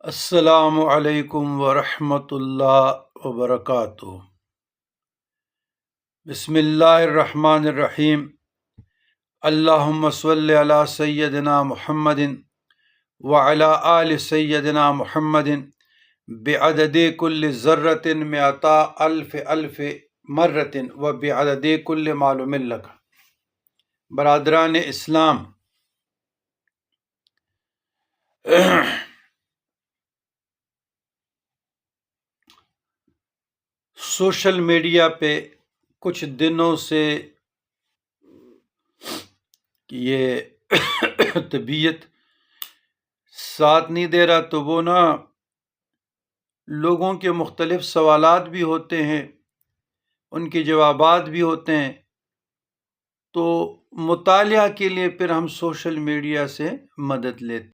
السلام علیکم ورحمۃ اللہ وبرکاتہ۔ بسم اللہ الرحمن الرحیم۔ اللہم صلی علی سیدنا محمد وعلی آل سیدنا محمد بعدد کل ذرۃ مئتا الف الف مرۃ وبعدد کل معلوم لک۔ برادران اسلام، سوشل میڈیا پہ کچھ دنوں سے یہ طبیعت ساتھ نہیں دے رہا، تو وہ لوگوں کے مختلف سوالات بھی ہوتے ہیں، ان کے جوابات بھی ہوتے ہیں، تو مطالعہ کے لیے پھر ہم سوشل میڈیا سے مدد لیتے ہیں۔